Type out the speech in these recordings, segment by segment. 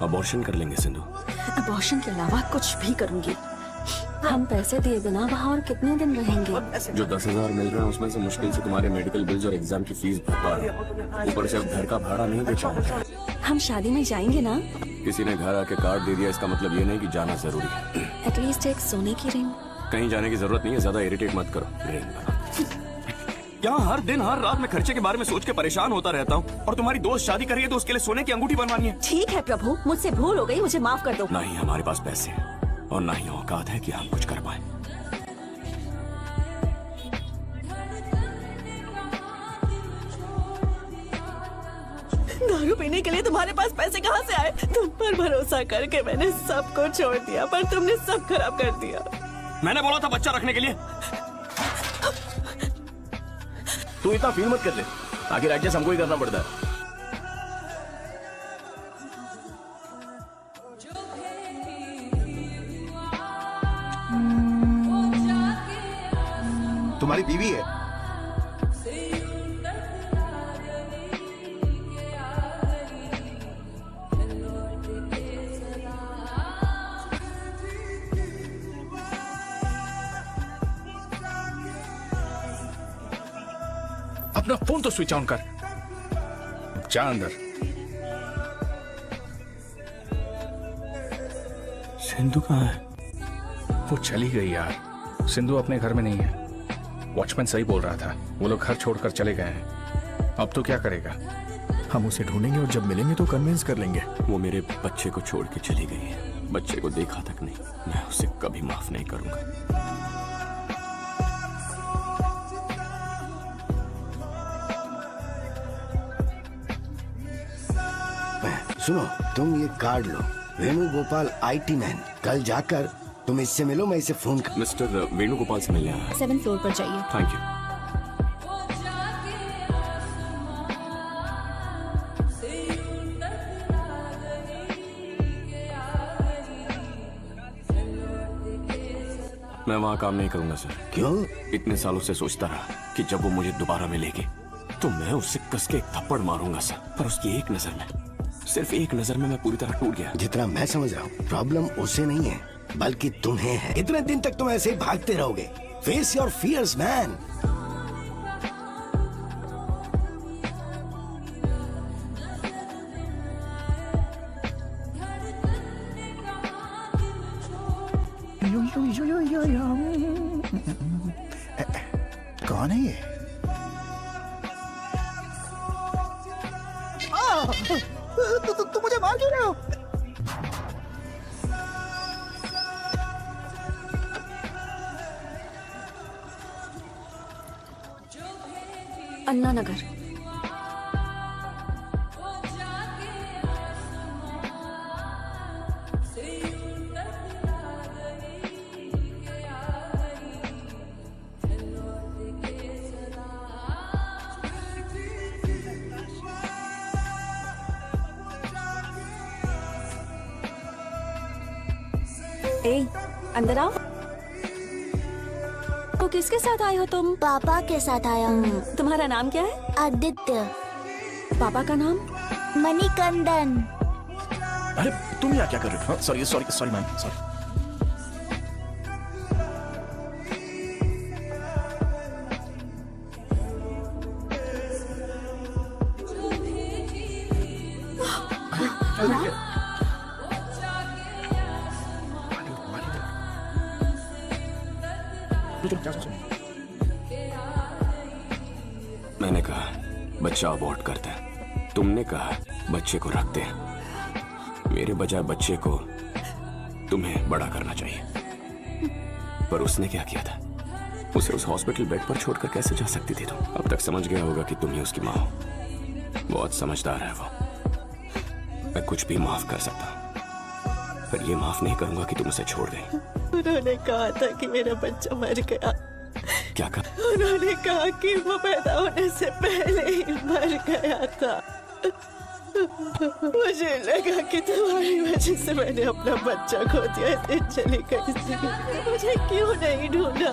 Abortion कर लेंगे Sindhu. Abortion के अलावा कुछ भी करूंगी। हम पैसे दिए बिना वहाँ और कितने दिन रहेंगे? जो 10,000 मिल रहे हैं उसमें से मुश्किल से तुम्हारे मेडिकल बिल्स और एग्जाम की फीस भर पा रहे हो। ऊपर से अब घर का भाड़ा नहीं दे पाऊंगा। हम शादी में जाएंगे ना? किसी ने घर आके कार्ड दे दिया इसका मतलब ये नहीं कि जाना जरूरी है। एटलीस्ट एक सोने की रिंग। कहीं जाने की जरूरत नहीं है, ज्यादा इरिटेट मत करो। यहाँ हर दिन हर रात में खर्चे के बारे में सोच के परेशान होता रहता हूँ और तुम्हारी दोस्त शादी कर रही है तो उसके लिए सोने की अंगूठी बनवानी है। ठीक है प्रभु, मुझसे भूल हो गई, मुझे माफ कर दो। ना ही हमारे पास पैसे हैं और ना ही औकात है कि हम कुछ कर पाए। दारू पीने के लिए तुम्हारे पास पैसे कहाँ से आए? तुम पर भरोसा करके मैंने सब कुछ छोड़ दिया, पर तुमने सब खराब कर दिया। मैंने बोला था बच्चा रखने के लिए। तू इतना फील मत कर ले, आखिर एडजस्ट हमको ही करना पड़ता है। तुम्हारी बीवी है? अपना फोन तो स्विच ऑन कर। जा अंदर। सिंधु कहाँ है? वो चली गई यार। सिंधु अपने घर में नहीं है। वॉचमैन सही बोल रहा था, वो लोग घर छोड़कर चले गए हैं। अब तो क्या करेगा? हम उसे ढूंढेंगे और जब मिलेंगे तो कन्विंस कर लेंगे। वो मेरे बच्चे को छोड़ के चली गई है, बच्चे को देखा तक नहीं। मैं उसे कभी माफ नहीं करूंगा। सुनो, तुम ये card low, Venugopal IT man. कल जाकर तुम इससे मिलो, मैं इसे फोन कर। मिस्टर वेणुगोपाल से मिलने आया। 7th फ्लोर पर जाइए। Thank you. मैं वहाँ काम नहीं करूंगा सर। क्यों? इतने सालों से सोचता रहा कि जब वो मुझे दोबारा मिलेगी तो मैं उससे कस के एक थप्पड़ मारूंगा सर, पर उसकी एक नजर में, सिर्फ एक नजर में मैं पूरी तरह टूट गया। जितना मैं समझ रहा हूँ, प्रॉब्लम उसे नहीं है बल्कि तुम्हें है। इतने दिन तक तुम ऐसे ही भागते रहोगे। Face your fears man. कौन है ये? तुम मुझे मार क्यों रहे हो? अन्ना नगर। ए, अंदर आओ। तो किसके साथ आए हो तुम? पापा के साथ आया हूँ। तुम्हारा नाम क्या है? आदित्य। पापा का नाम? मणिकंदन। अरे तुम यहाँ क्या कर रहे हो? Sorry sorry sorry ma'am, sorry. मैंने कहा बच्चा अबॉर्ट करते हैं, तुमने कहा बच्चे को रखते हैं। मेरे बजाय बच्चे को तुम्हें बड़ा करना चाहिए, पर उसने क्या किया था? उसे उस हॉस्पिटल बेड पर छोड़कर कैसे जा सकती थी तुम? अब तक समझ गया होगा कि तुम ही उसकी माँ हो। बहुत समझदार है वो। मैं कुछ भी माफ कर सकता हूँ, पर ये माफ नहीं करूंगा कि तुम उसे छोड़ गई। उन्होंने कहा था कि मेरा बच्चा मर गया। क्या कहा? उन्होंने कहा कि वो पैदा होने से पहले ही मर गया था। मुझे लगा कि तुम्हारी वजह से मैंने अपना बच्चा खो दिया, इसलिए चली गई। मुझे क्यों नहीं ढूंढा?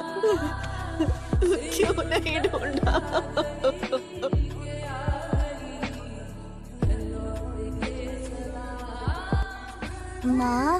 क्यों नहीं ढूंढा? माँ